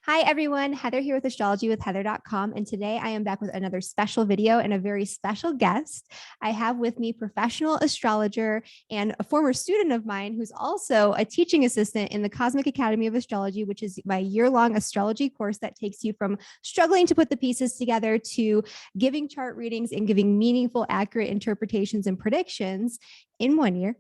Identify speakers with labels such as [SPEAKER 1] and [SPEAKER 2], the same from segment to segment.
[SPEAKER 1] Hi, everyone. Heather here with astrologywithheather.com. And today I am back with another special video and a very special guest. I have with me professional astrologer and a former student of mine who's also a teaching assistant in the Cosmic Academy of Astrology, which is my year-long astrology course that takes you from struggling to put the pieces together to giving chart readings and giving meaningful, accurate interpretations and predictions in 1 year.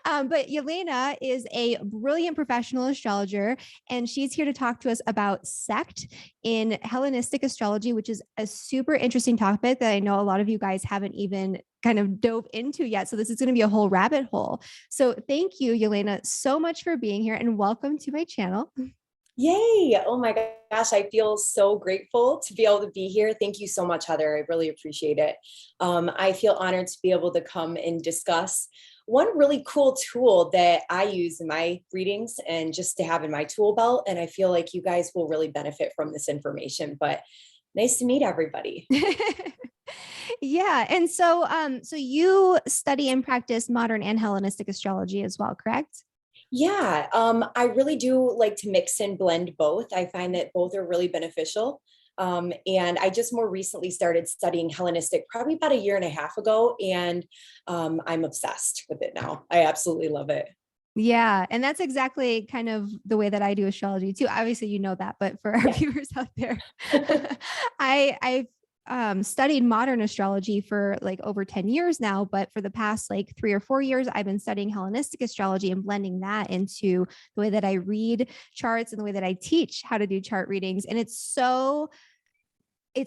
[SPEAKER 1] But Yelena is a brilliant professional astrologer, and she's here to talk to us about Sect in Hellenistic astrology, which is a super interesting topic that I know a lot of you guys haven't even kind of dove into yet. So this is going to be a whole rabbit hole. So thank you, Yelena, so much for being here, and welcome to my channel.
[SPEAKER 2] Yay. Oh my gosh. I feel so grateful to be able to be here. Thank you so much, Heather. I really appreciate it. I feel honored to be able to come and discuss one really cool tool that I use in my readings and just to have in my tool belt. And I feel like you guys will really benefit from this information, but nice to meet everybody.
[SPEAKER 1] Yeah. And so you study and practice modern and Hellenistic astrology as well, correct?
[SPEAKER 2] Yeah, I really do like to mix and blend both. I find that both are really beneficial. And I just more recently started studying Hellenistic probably about a year and a half ago, and I'm obsessed with it now. I absolutely love it.
[SPEAKER 1] Yeah. And that's exactly kind of the way that I do astrology too. Obviously, you know that, but for our
[SPEAKER 2] Yeah.
[SPEAKER 1] viewers out there, I've studied modern astrology for like over 10 years now, but for the past like 3 or 4 years, I've been studying Hellenistic astrology and blending that into the way that I read charts and the way that I teach how to do chart readings. And it's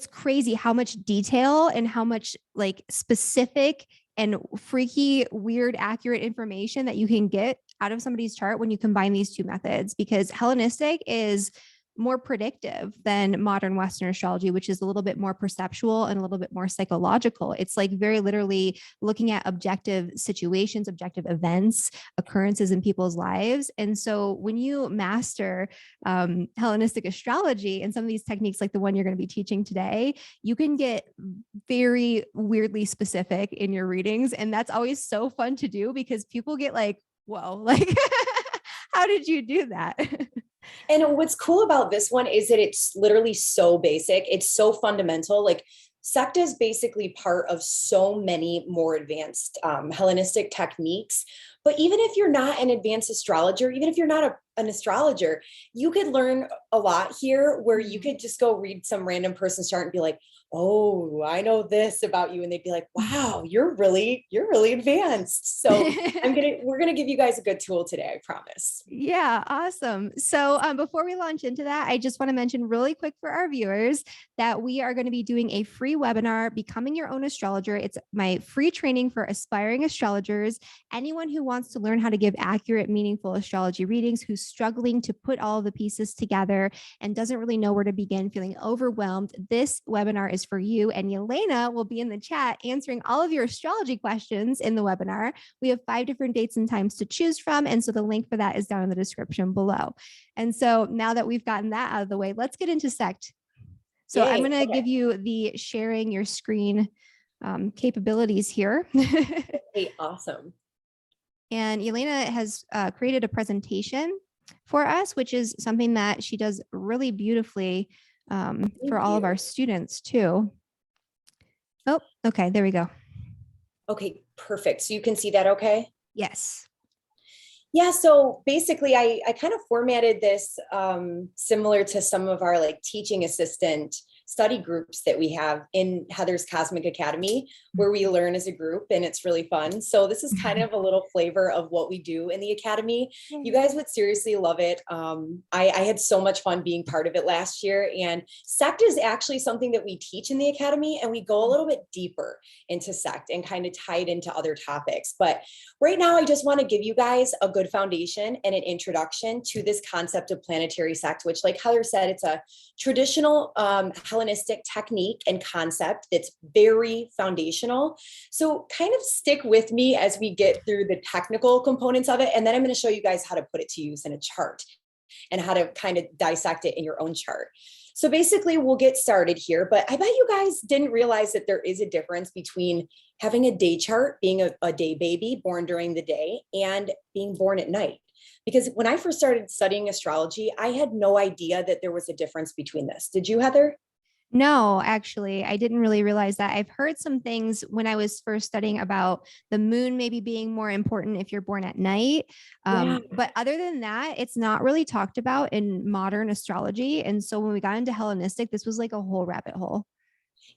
[SPEAKER 1] crazy how much detail and how much like specific and freaky, weird, accurate information that you can get out of somebody's chart when you combine these two methods, because Hellenistic is more predictive than modern Western astrology, which is a little bit more perceptual and a little bit more psychological. It's like very literally looking at objective situations, objective events, occurrences in people's lives. And so when you master Hellenistic astrology and some of these techniques, like the one you're going to be teaching today, you can get very weirdly specific in your readings. And that's always so fun to do because people get like, whoa, like, how did you do that?
[SPEAKER 2] And what's cool about this one is that it's literally so basic. It's so fundamental. Like Sect is basically part of so many more advanced Hellenistic techniques. But even if you're not an advanced astrologer, even if you're not an astrologer, you could learn a lot here where you could just go read some random person's chart and be like, oh, I know this about you. And they'd be like, wow, you're really advanced. So we're going to give you guys a good tool today. I promise.
[SPEAKER 1] Yeah, awesome. So before we launch into that, I just want to mention really quick for our viewers that we are going to be doing a free webinar, Becoming Your Own Astrologer. It's my free training for aspiring astrologers, anyone who wants to learn how to give accurate, meaningful astrology readings, who's struggling to put all the pieces together and doesn't really know where to begin, feeling overwhelmed. This webinar is for you, and Yelena will be in the chat answering all of your astrology questions in the webinar. We have 5 different dates and times to choose from, and so the link for that is down in the description below. And so now that we've gotten that out of the way, let's get into Sect. So I'm going to give you the sharing your screen capabilities here.
[SPEAKER 2] Hey, awesome.
[SPEAKER 1] And Yelena has created a presentation for us, which is something that she does really beautifully for all of our students too. Oh, okay, there we go.
[SPEAKER 2] Okay, perfect. So you can see that okay?
[SPEAKER 1] Yes.
[SPEAKER 2] Yeah, so basically I kind of formatted this similar to some of our like teaching assistant study groups that we have in Heather's Cosmic Academy, where we learn as a group and it's really fun. So this is kind of a little flavor of what we do in the Academy. You guys would seriously love it. I had so much fun being part of it last year, and Sect is actually something that we teach in the Academy, and we go a little bit deeper into Sect and kind of tie it into other topics. But right now, I just want to give you guys a good foundation and an introduction to this concept of planetary sect, which, like Heather said, it's a traditional Hellenistic technique and concept that's very foundational. So kind of stick with me as we get through the technical components of it. And then I'm going to show you guys how to put it to use in a chart and how to kind of dissect it in your own chart. So basically we'll get started here, but I bet you guys didn't realize that there is a difference between having a day chart, being a day baby born during the day, and being born at night. because when I first started studying astrology, I had no idea that there was a difference between this. Did you, Heather?
[SPEAKER 1] No, actually, I didn't really realize that. I've heard some things when I was first studying about the moon maybe being more important if you're born at night.
[SPEAKER 2] Yeah.
[SPEAKER 1] But other than that, it's not really talked about in modern astrology. And so when we got into Hellenistic, this was like a whole rabbit hole.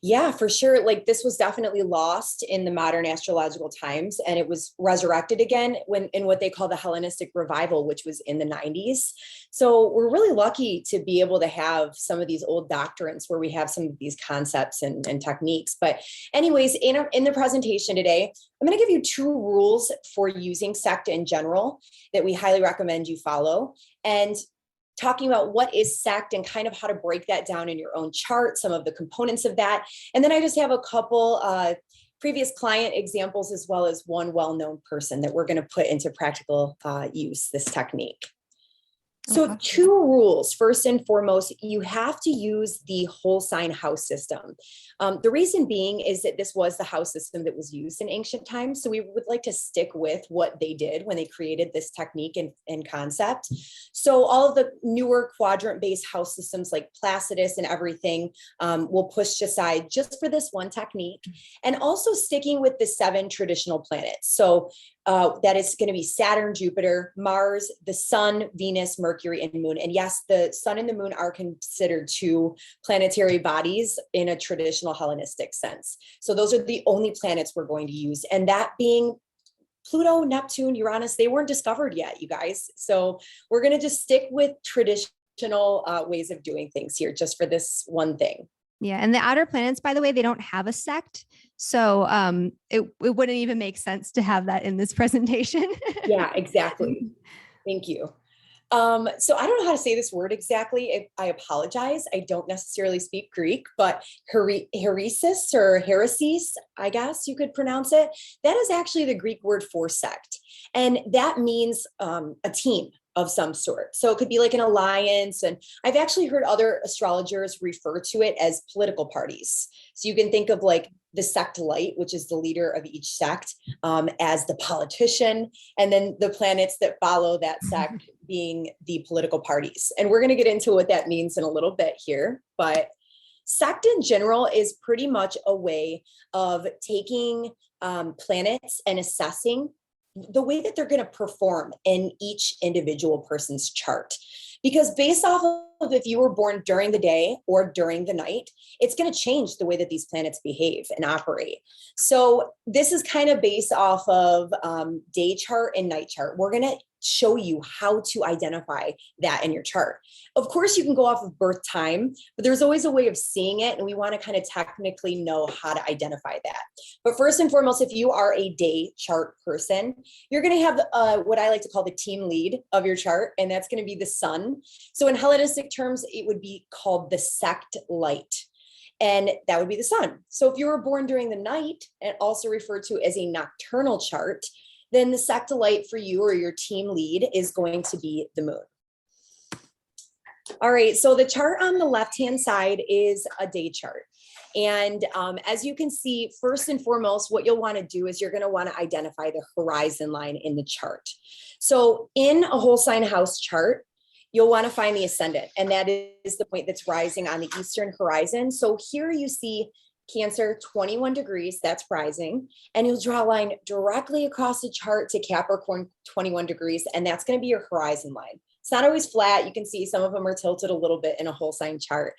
[SPEAKER 2] Yeah, for sure. Like this was definitely lost in the modern astrological times, and it was resurrected again when in what they call the Hellenistic revival, which was in the 90s. So we're really lucky to be able to have some of these old doctrines where we have some of these concepts and techniques. But anyways, in the presentation today, I'm going to give you 2 rules for using Sect in general that we highly recommend you follow. And talking about what is Sect and kind of how to break that down in your own chart, some of the components of that. And then I just have a couple previous client examples, as well as one well-known person that we're going to put into practical use, this technique. So 2 rules. First and foremost, you have to use the whole sign house system. The reason being is that this was the house system that was used in ancient times. So we would like to stick with what they did when they created this technique and concept. So all of the newer quadrant-based house systems like Placidus and everything will push aside just for this one technique, and also sticking with the 7 traditional planets. So that is going to be Saturn, Jupiter, Mars, the Sun, Venus, Mercury, and Moon. And yes, the Sun and the Moon are considered 2 planetary bodies in a traditional Hellenistic sense. So those are the only planets we're going to use. And that being Pluto, Neptune, Uranus, they weren't discovered yet, you guys. So we're going to just stick with traditional ways of doing things here, just for this one thing.
[SPEAKER 1] Yeah. And the outer planets, by the way, they don't have a sect. So it wouldn't even make sense to have that in this presentation.
[SPEAKER 2] Yeah, exactly. Thank you. So I don't know how to say this word exactly. I apologize. I don't necessarily speak Greek, but heresis or heresis, I guess you could pronounce it. That is actually the Greek word for sect. And that means a team of some sort. So it could be like an alliance. And I've actually heard other astrologers refer to it as political parties. So you can think of like the sect light, which is the leader of each sect, as the politician, and then the planets that follow that sect being the political parties. And we're going to get into what that means in a little bit here. But sect in general is pretty much a way of taking planets and assessing the way that they're going to perform in each individual person's chart. Because based off of if you were born during the day or during the night, it's going to change the way that these planets behave and operate. So this is kind of based off of day chart and night chart. We're going to show you how to identify that in your chart. Of course, you can go off of birth time, but there's always a way of seeing it. And we want to kind of technically know how to identify that. But first and foremost, if you are a day chart person, you're going to have what I like to call the team lead of your chart, and that's going to be the sun. So in Hellenistic terms, it would be called the sect light. And that would be the sun. So if you were born during the night, and also referred to as a nocturnal chart, then the sect light for you or your team lead is going to be the moon. All right, so the chart on the left-hand side is a day chart. And as you can see, first and foremost, what you'll want to do is you're going to want to identify the horizon line in the chart. So in a whole sign house chart, you'll want to find the ascendant, and that is the point that's rising on the eastern horizon. So here you see Cancer, 21 degrees, that's rising. And you'll draw a line directly across the chart to Capricorn, 21 degrees, and that's going to be your horizon line. It's not always flat. You can see some of them are tilted a little bit in a whole sign chart.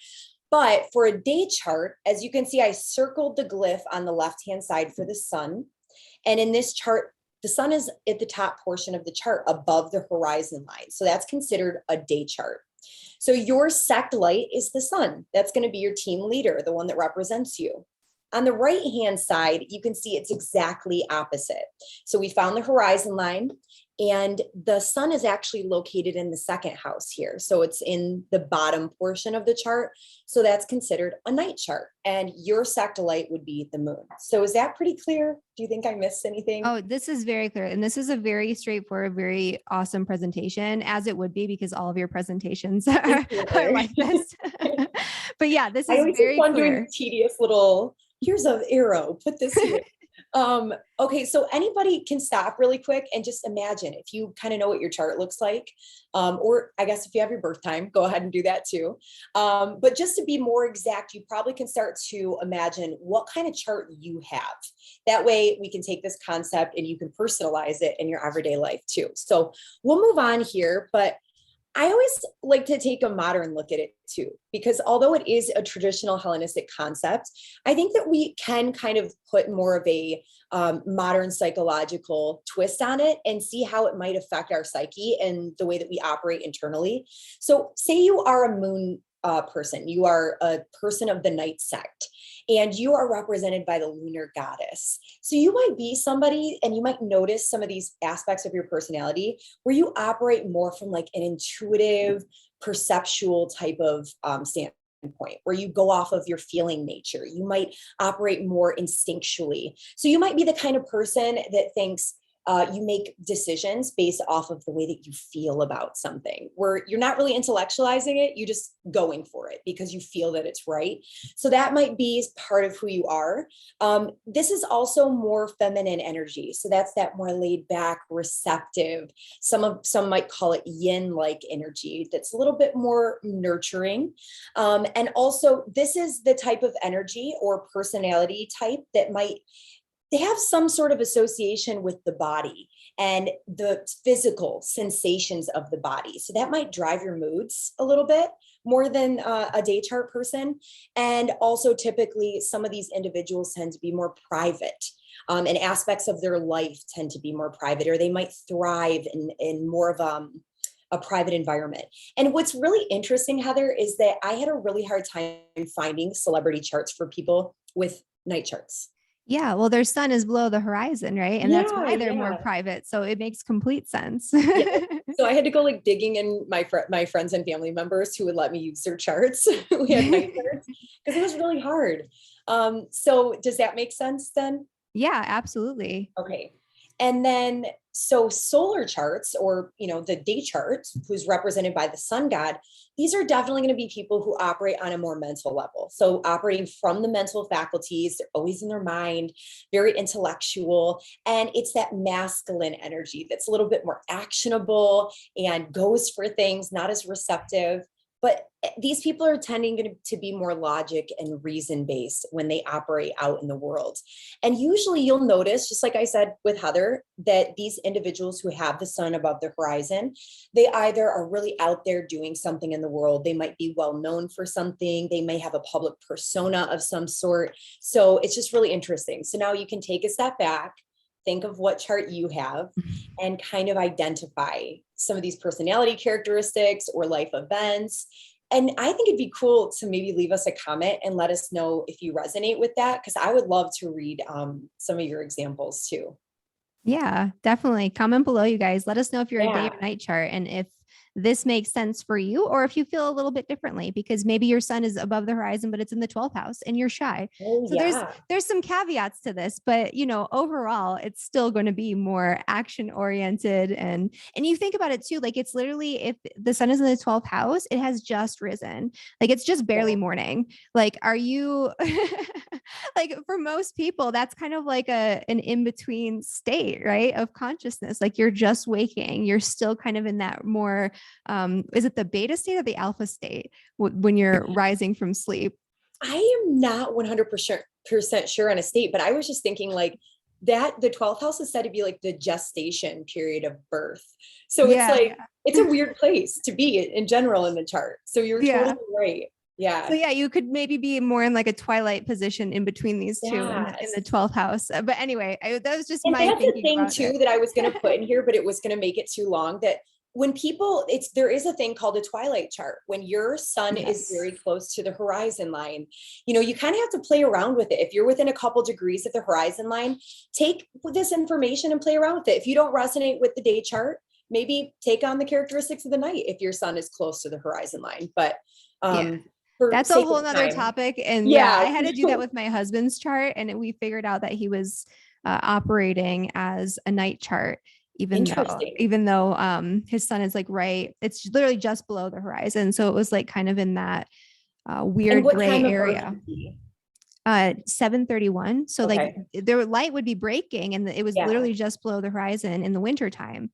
[SPEAKER 2] But for a day chart, as you can see, I circled the glyph on the left-hand side for the sun. And in this chart, the sun is at the top portion of the chart above the horizon line. So that's considered a day chart. So your sect light is the sun. That's going to be your team leader, the one that represents you. On the right-hand side, you can see it's exactly opposite. So we found the horizon line, and the sun is actually located in the second house here. So it's in the bottom portion of the chart. So that's considered a night chart, and your sect light would be the moon. So is that pretty clear? Do you think I missed anything?
[SPEAKER 1] Oh, this is very clear. And this is a very straightforward, very awesome presentation, as it would be, because all of your presentations are like this. But yeah, this is very clear.
[SPEAKER 2] Doing tedious little, here's an arrow, put this here. Okay, so anybody can stop really quick and just imagine if you kind of know what your chart looks like, or I guess if you have your birth time, go ahead and do that too. But just to be more exact, you probably can start to imagine what kind of chart you have. That way we can take this concept and you can personalize it in your everyday life too. So we'll move on here, but I always like to take a modern look at it too, because although it is a traditional Hellenistic concept, I think that we can kind of put more of a modern psychological twist on it and see how it might affect our psyche and the way that we operate internally. So say you are a moon person, you are a person of the night sect, and you are represented by the lunar goddess. So you might be somebody and you might notice some of these aspects of your personality where you operate more from like an intuitive, perceptual type of standpoint, where you go off of your feeling nature. You might operate more instinctually. So you might be the kind of person that thinks you make decisions based off of the way that you feel about something, where you're not really intellectualizing it, you just going for it because you feel that it's right. So that might be part of who you are. This is also more feminine energy. So that's that more laid back, receptive. Some might call it yin-like energy that's a little bit more nurturing. And also this is the type of energy or personality type that they have some sort of association with the body and the physical sensations of the body. So that might drive your moods a little bit more than a day chart person. And also typically some of these individuals tend to be more private, and aspects of their life tend to be more private, or they might thrive in more of a private environment. And what's really interesting, Heather, is that I had a really hard time finding celebrity charts for people with night charts.
[SPEAKER 1] Yeah, well, their sun is below the horizon, right? And that's why they're more
[SPEAKER 2] Yeah.
[SPEAKER 1] private. So it makes complete sense.
[SPEAKER 2] Yeah. So I had to go like digging in my friends and family members who would let me use their charts. We had night charts because it was really hard. So does that make sense then?
[SPEAKER 1] Yeah, absolutely.
[SPEAKER 2] Okay. And then, so solar charts, or, the day chart, who's represented by the sun god, these are definitely going to be people who operate on a more mental level. So operating from the mental faculties, they're always in their mind, very intellectual. And it's that masculine energy that's a little bit more actionable and goes for things, not as receptive. But these people are tending to be more logic and reason based when they operate out in the world. And usually you'll notice, just like I said with Heather, that these individuals who have the sun above the horizon, they either are really out there doing something in the world. They might be well known for something. They may have a public persona of some sort. So it's just really interesting. So now you can take a step back, think of what chart you have, and kind of identify some of these personality characteristics or life events. And I think it'd be cool to maybe leave us a comment and let us know if you resonate with that, because I would love to read some of your examples too.
[SPEAKER 1] Yeah, definitely. Comment below, you guys. Let us know if you're a day
[SPEAKER 2] Yeah.
[SPEAKER 1] or night chart and if this makes sense for you, or if you feel a little bit differently, because maybe your sun is above the horizon, but it's in the 12th house and you're shy.
[SPEAKER 2] Oh,
[SPEAKER 1] So
[SPEAKER 2] yeah.
[SPEAKER 1] there's some caveats to this, but overall it's still going to be more action oriented. And you think about it too, like it's literally, if the sun is in the 12th house, it has just risen. Like it's just barely morning. Like, are you like, for most people, that's kind of like an in-between state, right? Of consciousness. Like you're just waking, you're still kind of in that more, is it the beta state or the alpha state when you're rising from sleep?
[SPEAKER 2] I am not 100% sure on a state, but I was just thinking like that the 12th house is said to be like the gestation period of birth. So it's
[SPEAKER 1] Yeah,
[SPEAKER 2] like, it's a weird place to be in general in the chart. So you're
[SPEAKER 1] yeah.
[SPEAKER 2] totally right. Yeah.
[SPEAKER 1] So yeah, you could maybe be more in like a twilight position in between these two in
[SPEAKER 2] Yes.
[SPEAKER 1] the 12th house. But anyway, that was just
[SPEAKER 2] And
[SPEAKER 1] my
[SPEAKER 2] that's a
[SPEAKER 1] thinking
[SPEAKER 2] thing
[SPEAKER 1] about
[SPEAKER 2] too
[SPEAKER 1] it.
[SPEAKER 2] that I was going to put in here, but it was going to make it too long. That when people, there is a thing called a twilight chart. When your sun is very close to the horizon line, you kind of have to play around with it. If you're within a couple degrees of the horizon line, take this information and play around with it. If you don't resonate with the day chart, maybe take on the characteristics of the night if your sun is close to the horizon line. But
[SPEAKER 1] Yeah.
[SPEAKER 2] for
[SPEAKER 1] That's a
[SPEAKER 2] sake
[SPEAKER 1] whole
[SPEAKER 2] of
[SPEAKER 1] nother
[SPEAKER 2] time,
[SPEAKER 1] topic. And yeah, I
[SPEAKER 2] yeah.
[SPEAKER 1] had to do that with my husband's chart, and we figured out that he was operating as a night chart,
[SPEAKER 2] Interesting.
[SPEAKER 1] even though his sun is like right, it's literally just below the horizon. So it was like kind of in that
[SPEAKER 2] And
[SPEAKER 1] weird
[SPEAKER 2] what
[SPEAKER 1] gray
[SPEAKER 2] time of birth
[SPEAKER 1] area.
[SPEAKER 2] was he?
[SPEAKER 1] 7:31. So like
[SPEAKER 2] Okay.
[SPEAKER 1] their light would be breaking and it was
[SPEAKER 2] Yeah.
[SPEAKER 1] literally just below the horizon in the wintertime.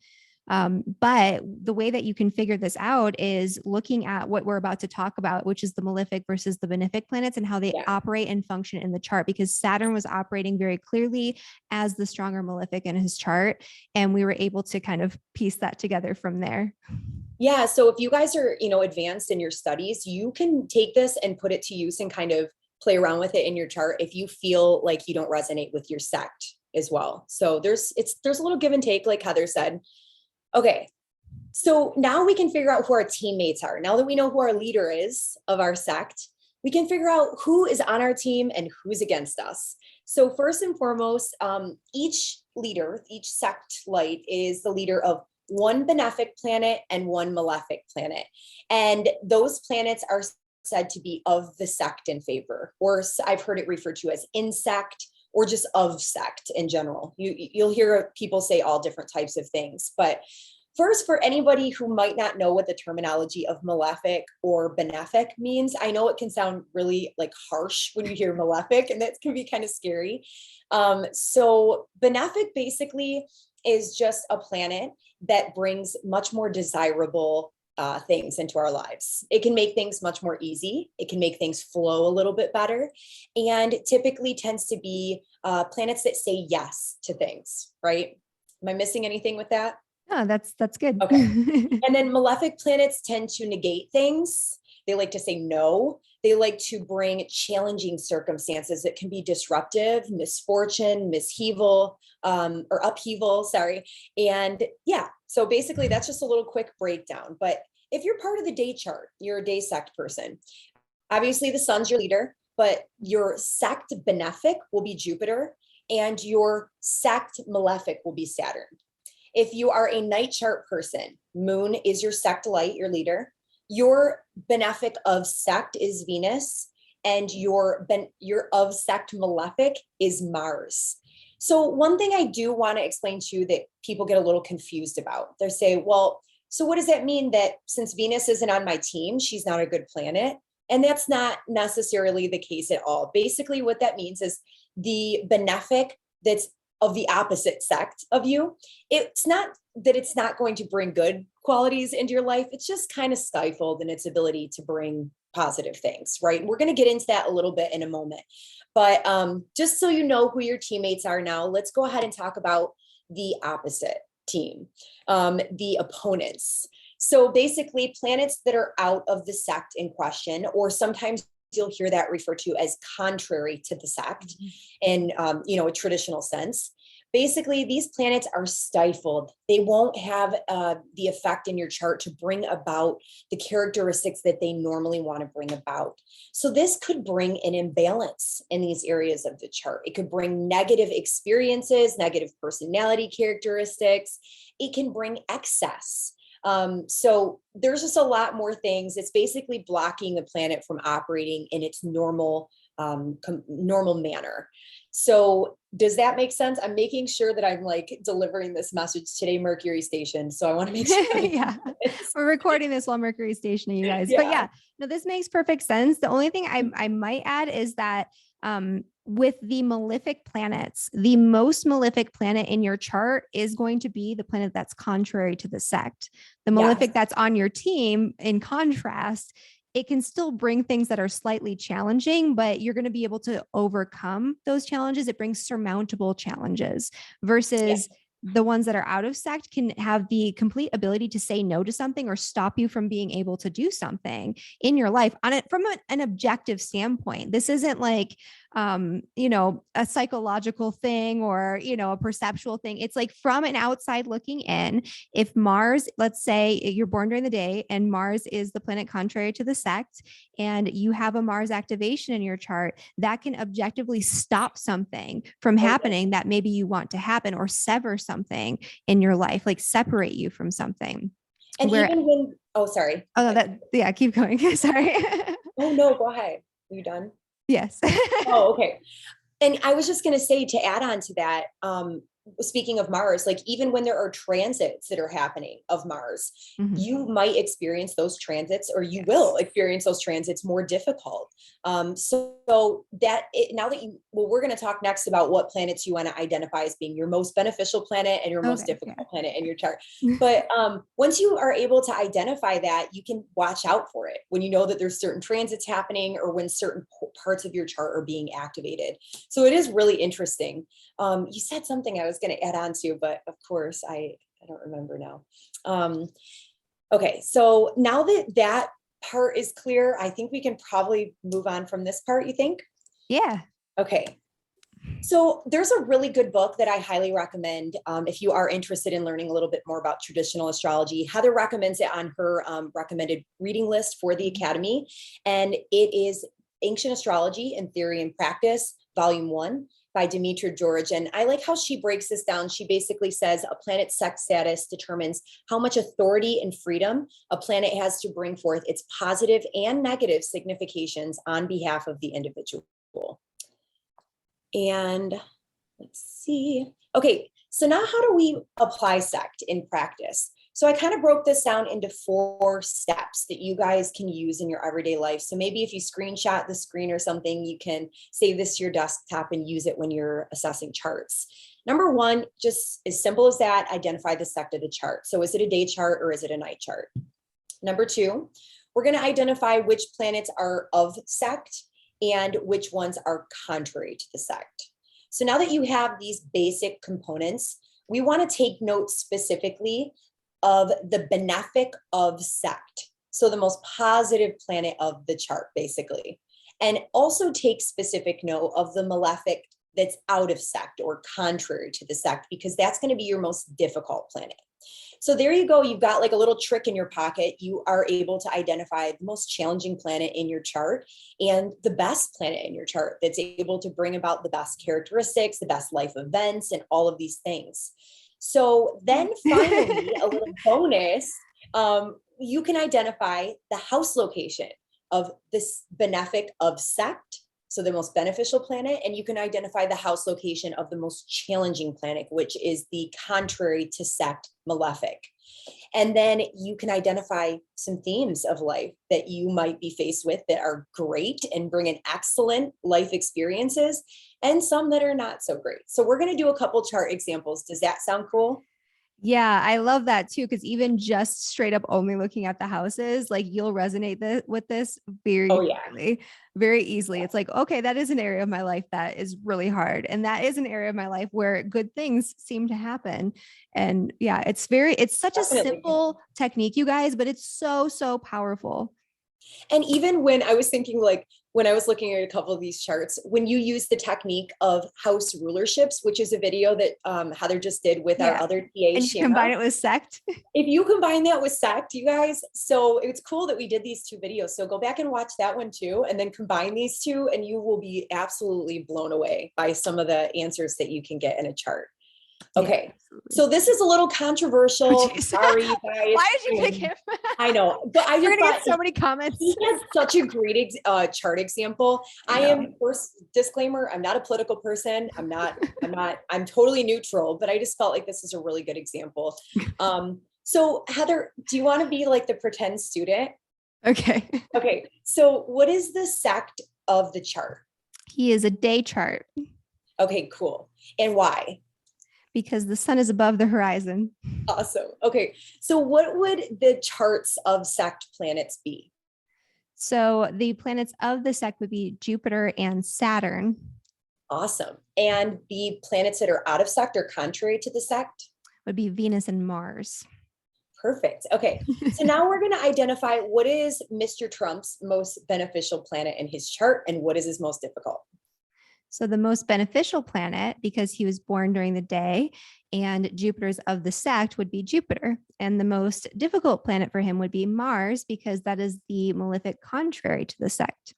[SPEAKER 1] But the way that you can figure this out is looking at what we're about to talk about, which is the malefic versus the benefic planets and how they
[SPEAKER 2] Yeah.
[SPEAKER 1] operate and function in the chart, because Saturn was operating very clearly as the stronger malefic in his chart. And we were able to kind of piece that together from there.
[SPEAKER 2] Yeah. So if you guys are, advanced in your studies, you can take this and put it to use and kind of play around with it in your chart if you feel like you don't resonate with your sect as well. So there's a little give and take, like Heather said. Okay. So now we can figure out who our teammates are. Now that we know who our leader is of our sect, we can figure out who is on our team and who's against us. So first and foremost, each leader, each sect light is the leader of one benefic planet and one malefic planet. And those planets are said to be of the sect in favor, or I've heard it referred to as insect or just of sect in general. You'll hear people say all different types of things. But first, for anybody who might not know what the terminology of malefic or benefic means, I know it can sound really like harsh when you hear malefic, and that can be kind of scary. So benefic basically is just a planet that brings much more desirable things into our lives. It can make things much more easy. It can make things flow a little bit better, and typically tends to be planets that say yes to things, right? Am I missing anything with that?
[SPEAKER 1] Oh, that's good.
[SPEAKER 2] Okay. And then malefic planets tend to negate things. They like to say no. They like to bring challenging circumstances that can be disruptive, misfortune, misheaval, or upheaval, sorry. And yeah, so basically that's just a little quick breakdown. But if you're part of the day chart, you're a day sect person. Obviously the sun's your leader, but your sect benefic will be Jupiter and your sect malefic will be Saturn. If you are a night chart person, moon is your sect light, your leader. Your benefic of sect is Venus, and your of sect malefic is Mars. So one thing I do want to explain to you that people get a little confused about, they say, well, so what does that mean that since Venus isn't on my team, she's not a good planet? And that's not necessarily the case at all. Basically, what that means is the benefic that's of the opposite sect of you, it's not that it's not going to bring good qualities into your life. It's just kind of stifled in its ability to bring positive things, right? We're going to get into that a little bit in a moment. But just so you know who your teammates are now, let's go ahead and talk about the opposite team, the opponents. So basically planets that are out of the sect in question, or sometimes you'll hear that referred to as contrary to the sect in a traditional sense. Basically, these planets are stifled. They won't have the effect in your chart to bring about the characteristics that they normally want to bring about. So this could bring an imbalance in these areas of the chart. It could bring negative experiences, negative personality characteristics. It can bring excess. So there's just a lot more things. It's basically blocking the planet from operating in its normal manner. So does that make sense? I'm making sure that I'm like delivering this message today, Mercury station. So I want to make sure.
[SPEAKER 1] Yeah, we're recording this while Mercury stationing, you guys. But yeah, no, this makes perfect sense. The only thing I might add is that with the malefic planets, the most malefic planet in your chart is going to be the planet that's contrary to the sect. The malefic that's on your team, in contrast, it can still bring things that are slightly challenging, but you're going to be able to overcome those challenges. It brings surmountable challenges versus the ones that are out of sect can have the complete ability to say no to something or stop you from being able to do something in your life on it from an objective standpoint. This isn't like, a psychological thing or, a perceptual thing. It's like from an outside looking in, if Mars, let's say you're born during the day and Mars is the planet contrary to the sect, and you have a Mars activation in your chart, that can objectively stop something from happening that maybe you want to happen, or sever something in your life, like separate you from something.
[SPEAKER 2] And even when, sorry.
[SPEAKER 1] Keep going. Sorry.
[SPEAKER 2] Oh no, go ahead. Are you done?
[SPEAKER 1] Yes.
[SPEAKER 2] Oh, okay. And I was just going to say, to add on to that, speaking of Mars, like even when there are transits that are happening of Mars, you might experience those transits, or you will experience those transits more difficult. So that now that we're going to talk next about what planets you want to identify as being your most beneficial planet and your most difficult planet in your chart. But once you are able to identify that, you can watch out for it when you know that there's certain transits happening or when certain parts of your chart are being activated. So it is really interesting. You said something I was going to add on to, but of course I don't remember now. Okay, so now that that part is clear, I think we can probably move on from this part, you think?
[SPEAKER 1] Yeah.
[SPEAKER 2] Okay. So there's a really good book that I highly recommend if you are interested in learning a little bit more about traditional astrology. Heather recommends it on her recommended reading list for the Academy, and it is Ancient Astrology in Theory and Practice, Volume 1 by Demetra George. And I like how she breaks this down. She basically says a planet's sect status determines how much authority and freedom a planet has to bring forth its positive and negative significations on behalf of the individual. And let's see. Okay, so now how do we apply sect in practice? So I kind of broke this down into 4 steps that you guys can use in your everyday life. So maybe if you screenshot the screen or something, you can save this to your desktop and use it when you're assessing charts. Number 1, just as simple as that, identify the sect of the chart. So is it a day chart or is it a night chart? Number 2, we're going to identify which planets are of sect and which ones are contrary to the sect. So now that you have these basic components, we want to take note specifically of the benefic of sect. So the most positive planet of the chart, basically. And also take specific note of the malefic that's out of sect or contrary to the sect, because that's going to be your most difficult planet. So there you go. You've got like a little trick in your pocket. You are able to identify the most challenging planet in your chart and the best planet in your chart that's able to bring about the best characteristics, the best life events, and all of these things. So then finally, a little bonus, you can identify the house location of this benefic of sect, so the most beneficial planet, and you can identify the house location of the most challenging planet, which is the contrary to sect malefic. And then you can identify some themes of life that you might be faced with that are great and bring in excellent life experiences, and some that are not so great. So we're going to do a couple chart examples. Does that sound cool?
[SPEAKER 1] Yeah, I love that too, because even just straight up only looking at the houses, like you'll resonate with this very easily. It's like, okay, that is an area of my life that is really hard. And that is an area of my life where good things seem to happen. And yeah, it's such a simple technique, you guys, but it's so powerful.
[SPEAKER 2] And even when I was thinking, like, when I was looking at a couple of these charts, when you use the technique of house rulerships, which is a video that Heather just did with our other TA,
[SPEAKER 1] and you combine it with sect.
[SPEAKER 2] If you combine that with sect, you guys, so it's cool that we did these 2 videos. So go back and watch that one too, and then combine these 2, and you will be absolutely blown away by some of the answers that you can get in a chart. Okay, so this is a little controversial. Sorry, guys.
[SPEAKER 1] Why did you pick him?
[SPEAKER 2] I know, but I just
[SPEAKER 1] get so many comments.
[SPEAKER 2] He has such a great chart example. I am, first disclaimer, I'm not a political person. I'm totally neutral, but I just felt like this is a really good example. So Heather, do you want to be like the pretend student?
[SPEAKER 1] Okay.
[SPEAKER 2] Okay. So what is the sect of the chart?
[SPEAKER 1] He is a day chart.
[SPEAKER 2] Okay, cool. And why?
[SPEAKER 1] Because the sun is above the horizon.
[SPEAKER 2] Awesome. Okay. So what would the charts of sect planets be?
[SPEAKER 1] So the planets of the sect would be Jupiter and Saturn.
[SPEAKER 2] Awesome. And the planets that are out of sect or contrary to the sect?
[SPEAKER 1] Would be Venus and Mars.
[SPEAKER 2] Perfect. Okay. So now we're going to identify what is Mr. Trump's most beneficial planet in his chart and what is his most difficult.
[SPEAKER 1] So the most beneficial planet, because he was born during the day, and Jupiter's of the sect would be Jupiter. And the most difficult planet for him would be Mars, because that is the malefic contrary to the sect.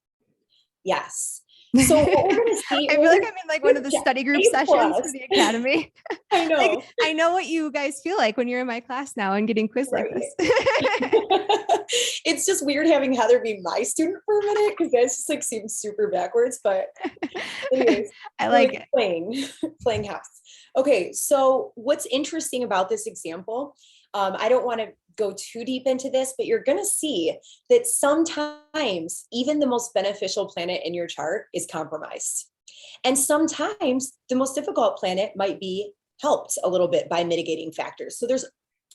[SPEAKER 2] Yes. So what we're going to see,
[SPEAKER 1] I feel like I'm in like one of the study group sessions for the Academy.
[SPEAKER 2] I know.
[SPEAKER 1] Like, I know what you guys feel like when you're in my class now and getting quizzed like this.
[SPEAKER 2] it's just weird having Heather be my student for a minute because that just like seems super backwards. But anyways,
[SPEAKER 1] I like it.
[SPEAKER 2] Playing house. Okay, so what's interesting about this example, I don't want to go too deep into this, but you're going to see that sometimes even the most beneficial planet in your chart is compromised. And sometimes the most difficult planet might be helped a little bit by mitigating factors. So there's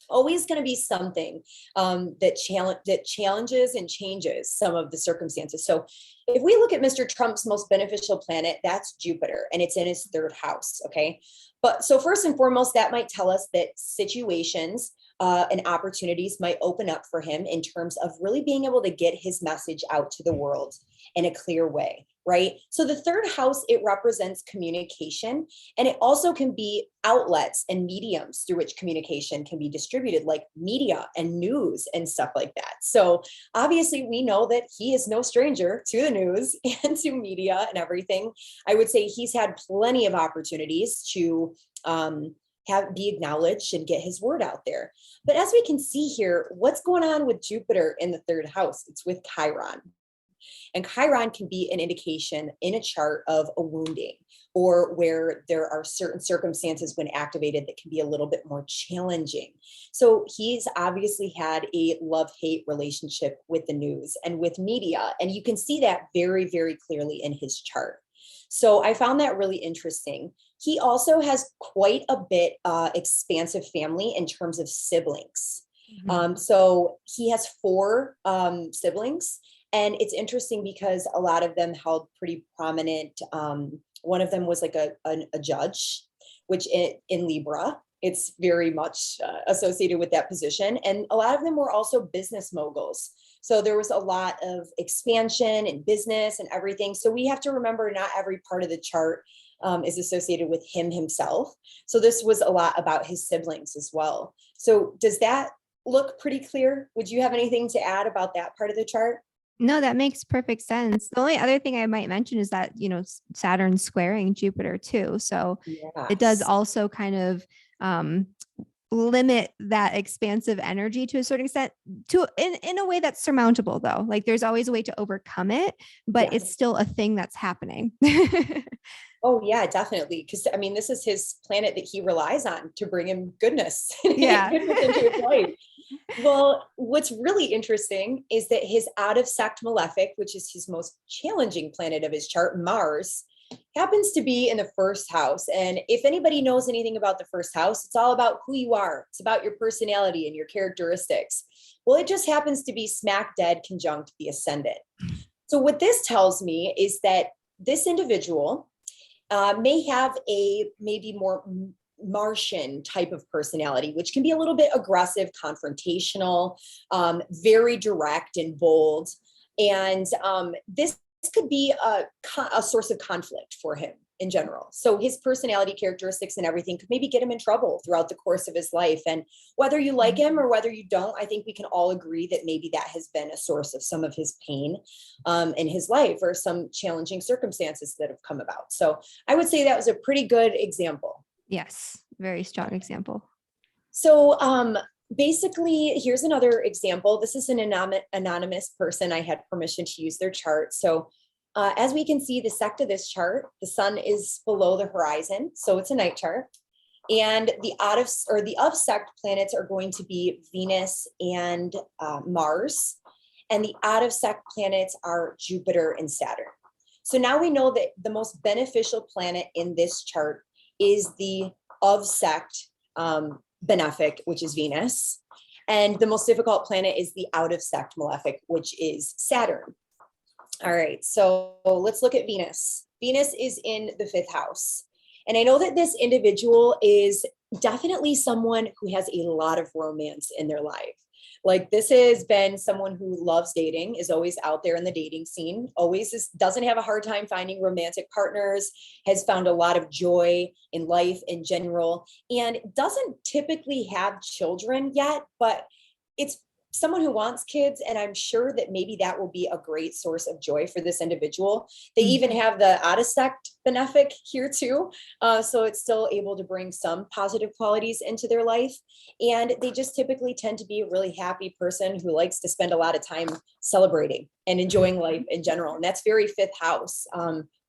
[SPEAKER 2] always going to be something that challenges and changes some of the circumstances. So if we look at Mr. Trump's most beneficial planet, that's Jupiter, and it's in his third house. Okay. But so first and foremost, that might tell us that situations and opportunities might open up for him in terms of really being able to get his message out to the world in a clear way, right? So the third house, it represents communication, and it also can be outlets and mediums through which communication can be distributed, like media and news and stuff like that. So obviously we know that he is no stranger to the news and to media and everything. I would say he's had plenty of opportunities to be acknowledged and get his word out there. But as we can see here, what's going on with Jupiter in the third house? It's with Chiron. And Chiron can be an indication in a chart of a wounding, or where there are certain circumstances when activated that can be a little bit more challenging. So he's obviously had a love-hate relationship with the news and with media. And you can see that very, very clearly in his chart. So I found that really interesting. He also has quite a bit expansive family in terms of siblings. Mm-hmm. So he has 4 siblings. And it's interesting because a lot of them held pretty prominent. One of them was like a judge, which in Libra, it's very much associated with that position. And a lot of them were also business moguls. So there was a lot of expansion and business and everything. So we have to remember not every part of the chart is associated with him himself. So this was a lot about his siblings as well. So does that look pretty clear? Would you have anything to add about that part of the chart?
[SPEAKER 1] No, that makes perfect sense. The only other thing I might mention is that, Saturn squaring Jupiter too. So it does also kind of limit that expansive energy to a certain extent, in a way that's surmountable though. Like there's always a way to overcome it, but it's still a thing that's happening.
[SPEAKER 2] Oh yeah, definitely. Because I mean, this is his planet that he relies on to bring him goodness,
[SPEAKER 1] yeah.
[SPEAKER 2] goodness into his life. Well, what's really interesting is that his out of sect malefic, which is his most challenging planet of his chart, Mars, happens to be in the first house. And if anybody knows anything about the first house, it's all about who you are. It's about your personality and your characteristics. Well, it just happens to be smack dead conjunct the ascendant. So what this tells me is that this individual may have a maybe more Martian type of personality, which can be a little bit aggressive, confrontational, very direct and bold. And this could be a source of conflict for him in general. So his personality characteristics and everything could maybe get him in trouble throughout the course of his life. And whether you like him or whether you don't, I think we can all agree that maybe that has been a source of some of his pain in his life, or some challenging circumstances that have come about. So I would say that was a pretty good example.
[SPEAKER 1] Yes, very strong example.
[SPEAKER 2] So basically, here's another example. This is an anonymous person. I had permission to use their chart. So as we can see, the sect of this chart, the sun is below the horizon. So it's a night chart. And the of sect planets are going to be Venus and Mars. And the out of sect planets are Jupiter and Saturn. So now we know that the most beneficial planet in this chart is the of sect benefic, which is Venus. And the most difficult planet is the out of sect malefic, which is Saturn. All right, so let's look at Venus. Venus is in the 5th house. And I know that this individual is definitely someone who has a lot of romance in their life. Like this has been someone who loves dating, is always out there in the dating scene, doesn't have a hard time finding romantic partners, has found a lot of joy in life in general, and doesn't typically have children yet, but it's someone who wants kids, and I'm sure that maybe that will be a great source of joy for this individual. They even have the out of sect benefic here too. So it's still able to bring some positive qualities into their life. And they just typically tend to be a really happy person who likes to spend a lot of time celebrating and enjoying life in general. And that's very fifth house.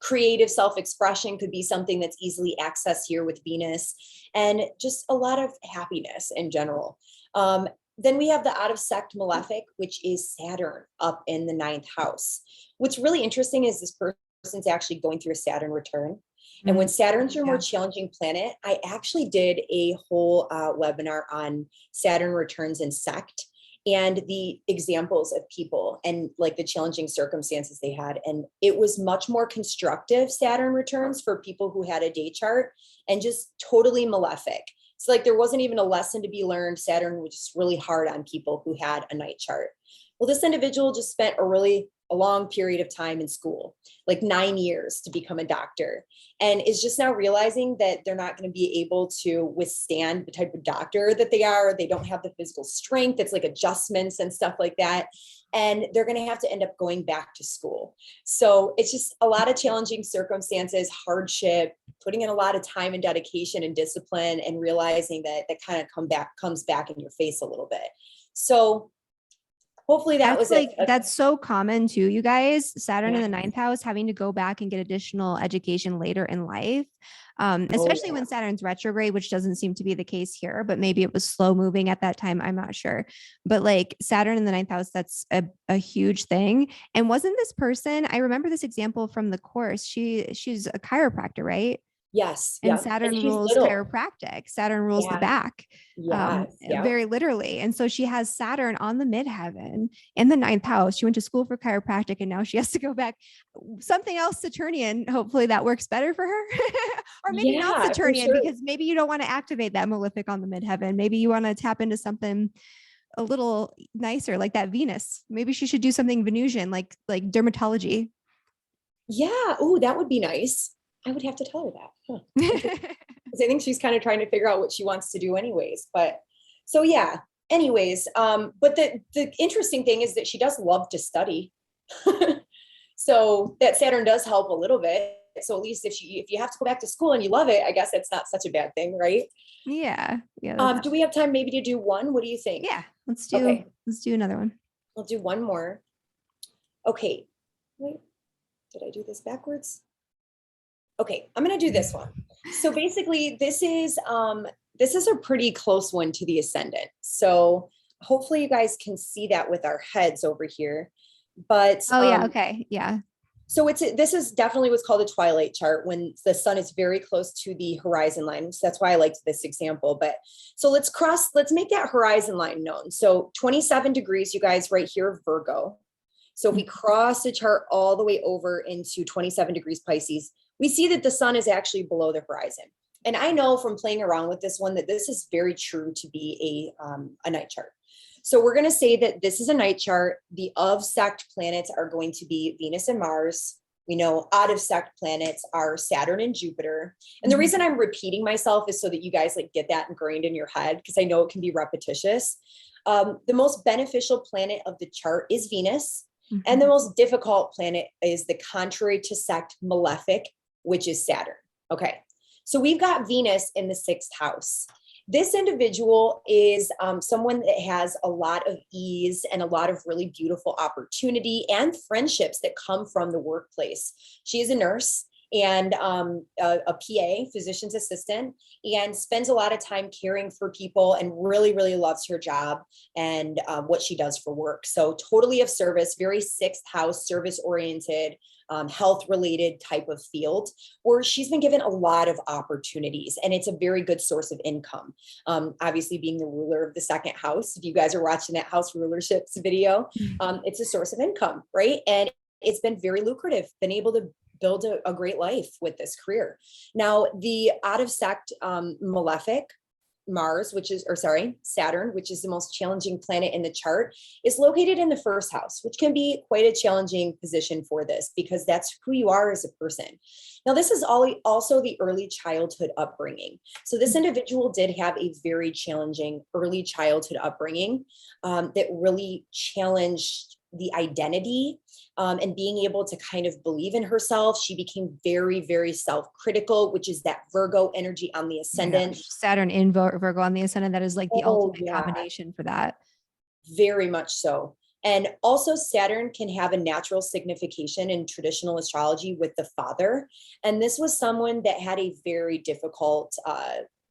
[SPEAKER 2] Creative self-expression could be something that's easily accessed here with Venus, and just a lot of happiness in general. Then we have the out of sect malefic, which is Saturn up in the ninth house. What's really interesting is this person's actually going through a Saturn return. And when Saturn's your more challenging planet, I actually did a whole webinar on Saturn returns in Sect and the examples of people and like the challenging circumstances they had. And it was much more constructive Saturn returns for people who had a day chart, and just totally malefic. So like there wasn't even a lesson to be learned. Saturn was just really hard on people who had a night chart. Well, this individual just spent a long period of time in school, like 9 years to become a doctor, and is just now realizing that they're not going to be able to withstand the type of doctor that they are. They don't have the physical strength. It's like adjustments and stuff like that. And they're going to have to end up going back to school. So it's just a lot of challenging circumstances, hardship, putting in a lot of time and dedication and discipline, and realizing that that kind of comes back in your face a little bit. So hopefully
[SPEAKER 1] that's that's so common too, you guys. Saturn in the ninth house, having to go back and get additional education later in life. Especially when Saturn's retrograde, which doesn't seem to be the case here, but maybe it was slow moving at that time. I'm not sure. But like Saturn in the ninth house, that's a huge thing. And wasn't this person, I remember this example from the course. She's a chiropractor, right?
[SPEAKER 2] Yes.
[SPEAKER 1] And Saturn rules chiropractic. Saturn rules the back, very literally. And so she has Saturn on the midheaven in the ninth house. She went to school for chiropractic, and now she has to go back. Something else Saturnian. Hopefully that works better for her. Or maybe not Saturnian, because maybe you don't want to activate that malefic on the midheaven. Maybe you want to tap into something a little nicer, like that Venus. Maybe she should do something Venusian, like dermatology.
[SPEAKER 2] Yeah. Oh, that would be nice. I would have to tell her that. Huh. Because I think she's kind of trying to figure out what she wants to do anyways. But so yeah, anyways, but the interesting thing is that she does love to study. So that Saturn does help a little bit. So at least if you have to go back to school and you love it, I guess it's not such a bad thing, right?
[SPEAKER 1] Yeah. Yeah.
[SPEAKER 2] Do we have time maybe to do one? What do you think?
[SPEAKER 1] Yeah, let's do another one.
[SPEAKER 2] We'll do one more. Okay. Wait, did I do this backwards? Okay, I'm going to do this one. So basically this is a pretty close one to the ascendant. So hopefully you guys can see that with our heads over here. But
[SPEAKER 1] okay. Yeah.
[SPEAKER 2] So this is definitely what's called a Twilight Chart, when the sun is very close to the horizon line. So that's why I liked this example. But so let's make that horizon line known. So 27 degrees, you guys, right here, Virgo. So if we cross the chart all the way over into 27 degrees Pisces, we see that the sun is actually below the horizon. And I know from playing around with this one that this is very true to be a night chart. So we're going to say that this is a night chart. The of sect planets are going to be Venus and Mars. We know out of sect planets are Saturn and Jupiter. And the reason I'm repeating myself is so that you guys like get that ingrained in your head, because I know it can be repetitious. The most beneficial planet of the chart is Venus. And the most difficult planet is the contrary to sect malefic, which is Saturn. Okay. So we've got Venus in the sixth house. This individual is someone that has a lot of ease and a lot of really beautiful opportunity and friendships that come from the workplace. She is a nurse and a PA, physician's assistant, and spends a lot of time caring for people and really, really loves her job and what she does for work. So totally of service, very sixth house, service oriented, health related type of field, where she's been given a lot of opportunities, and it's a very good source of income. Obviously being the ruler of the second house, if you guys are watching that house rulerships video, it's a source of income, right? And it's been very lucrative, been able to build a great life with this career. Now, the out of sect malefic, Saturn, which is the most challenging planet in the chart, is located in the first house, which can be quite a challenging position for this because that's who you are as a person. Now, this is also the early childhood upbringing. So this individual did have a very challenging early childhood upbringing that really challenged the identity and being able to kind of believe in herself. She became very, very self-critical, which is that Virgo energy on the ascendant.
[SPEAKER 1] Yeah, Saturn in Virgo on the ascendant. That is like the ultimate combination for that.
[SPEAKER 2] Very much so. And also Saturn can have a natural signification in traditional astrology with the father. And this was someone that had a very difficult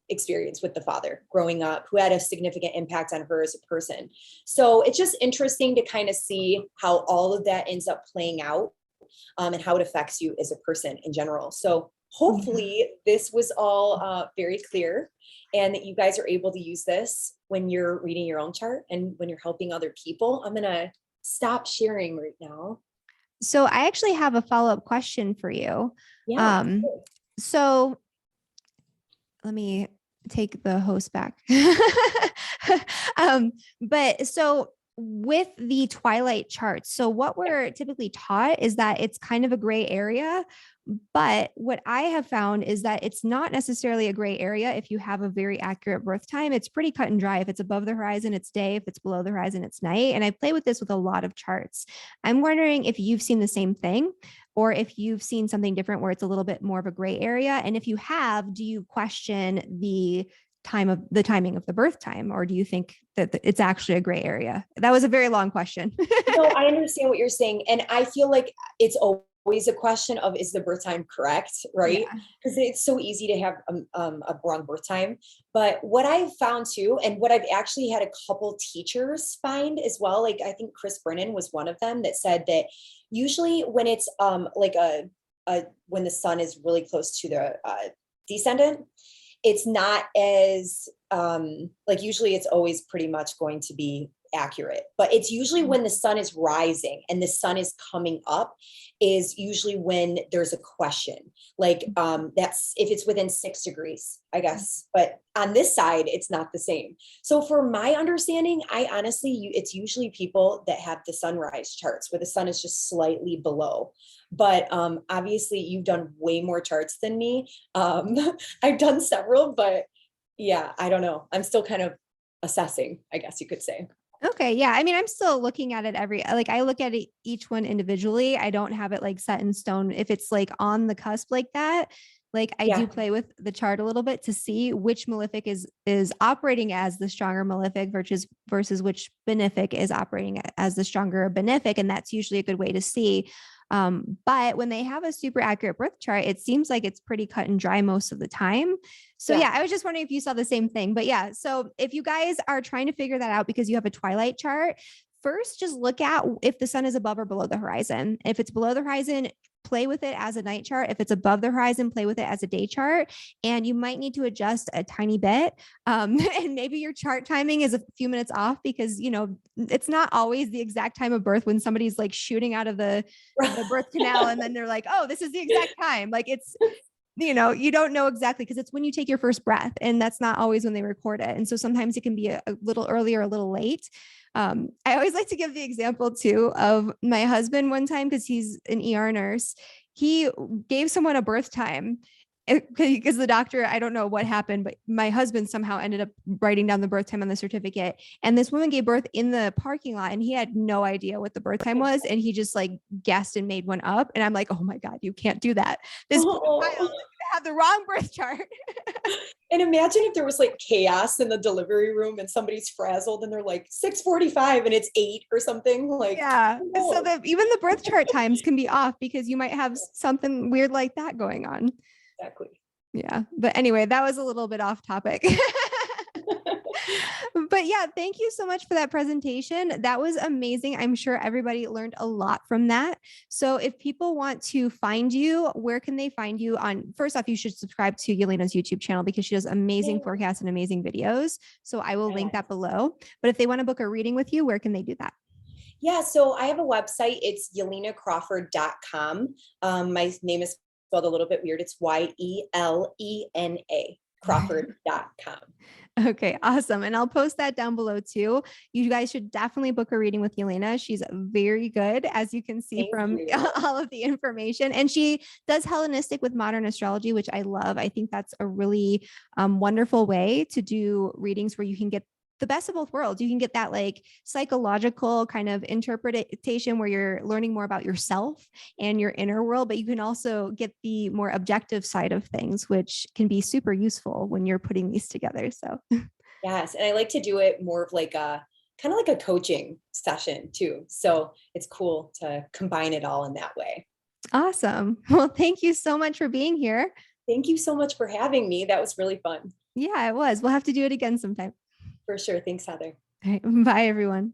[SPEAKER 2] experience with the father growing up, who had a significant impact on her as a person. So it's just interesting to kind of see how all of that ends up playing out and how it affects you as a person in general. So hopefully this was all very clear and that you guys are able to use this when you're reading your own chart and when you're helping other people. I'm going to stop sharing right now.
[SPEAKER 1] So I actually have a follow-up question for you.
[SPEAKER 2] Yeah.
[SPEAKER 1] So let me take the host back. But so with the Twilight chart, so what we're typically taught is that it's kind of a gray area. But what I have found is that it's not necessarily a gray area if you have a very accurate birth time. It's pretty cut and dry. If it's above the horizon, it's day. If it's below the horizon, it's night. And I play with this with a lot of charts. I'm wondering if you've seen the same thing or if you've seen something different where it's a little bit more of a gray area. And if you have, do you question the timing of the birth time, or do you think that it's actually a gray area? That was a very long question.
[SPEAKER 2] No, I understand what you're saying. And I feel like it's always a question of, is the birth time correct? Right? Because it's so easy to have a wrong birth time. But what I've found too, and what I've actually had a couple teachers find as well, like I think Chris Brennan was one of them that said that usually when it's like when the sun is really close to the descendant, it's not as like usually it's always pretty much going to be accurate, but it's usually when the sun is rising and the sun is coming up is usually when there's a question, like that's if it's within 6 degrees, I guess, but on this side it's not the same. So for my understanding, I honestly it's usually people that have the sunrise charts where the sun is just slightly below. But obviously you've done way more charts than me. I've done several, but yeah, I don't know, I'm still kind of assessing, I guess you could say.
[SPEAKER 1] Okay. Yeah. I mean, I'm still looking at it I look at it, each one individually. I don't have it like set in stone. If it's like on the cusp like that, like I do play with the chart a little bit to see which malefic is operating as the stronger malefic versus which benefic is operating as the stronger benefic. And that's usually a good way to see. But when they have a super accurate birth chart, it seems like it's pretty cut and dry most of the time. So yeah, I was just wondering if you saw the same thing, but yeah. So if you guys are trying to figure that out because you have a Twilight chart, first just look at if the sun is above or below the horizon. If it's below the horizon, play with it as a night chart. If it's above the horizon, play with it as a day chart. And you might need to adjust a tiny bit. And maybe your chart timing is a few minutes off because, you know, it's not always the exact time of birth when somebody's like shooting out of the birth canal and then they're like, oh, this is the exact time. Like it's, you know, you don't know exactly because it's when you take your first breath and that's not always when they record it. And so sometimes it can be a little early or a little late. I always like to give the example too of my husband one time, because he's an ER nurse. He gave someone a birth time because the doctor, I don't know what happened, but my husband somehow ended up writing down the birth time on the certificate. And this woman gave birth in the parking lot and he had no idea what the birth time was. And he just like guessed and made one up. And I'm like, oh my God, you can't do that. This child have the wrong birth chart.
[SPEAKER 2] And imagine if there was like chaos in the delivery room and somebody's frazzled and they're like 6:45 and it's 8 or something. Like,
[SPEAKER 1] yeah. So that even the birth chart times can be off because you might have something weird like that going on.
[SPEAKER 2] Exactly.
[SPEAKER 1] Yeah. But anyway, that was a little bit off topic. But yeah, thank you so much for that presentation. That was amazing. I'm sure everybody learned a lot from that. So if people want to find you, where can they find you on? First off, you should subscribe to Yelena's YouTube channel because she does amazing forecasts and amazing videos. So I will link that below. But if they want to book a reading with you, where can they do that?
[SPEAKER 2] Yeah, so I have a website. It's yelenacrawford.com. My name is spelled a little bit weird. It's Yelena. Crawford.com.
[SPEAKER 1] Okay, awesome. And I'll post that down below too. You guys should definitely book a reading with Yelena. She's very good, as you can see
[SPEAKER 2] Thank
[SPEAKER 1] from
[SPEAKER 2] you.
[SPEAKER 1] all of the information. And she does Hellenistic with modern astrology, which I love. I think that's a really wonderful way to do readings where you can get the best of both worlds. You can get that like psychological kind of interpretation where you're learning more about yourself and your inner world, but you can also get the more objective side of things, which can be super useful when you're putting these together. So
[SPEAKER 2] Yes. And I like to do it more of like a kind of like a coaching session too. So it's cool to combine it all in that way.
[SPEAKER 1] awesome. Well, thank you so much for being here.
[SPEAKER 2] Thank you so much for having me. That was really fun.
[SPEAKER 1] Yeah, it was. We'll have to do it again sometime.
[SPEAKER 2] For sure. Thanks, Heather.
[SPEAKER 1] All right. Bye, everyone.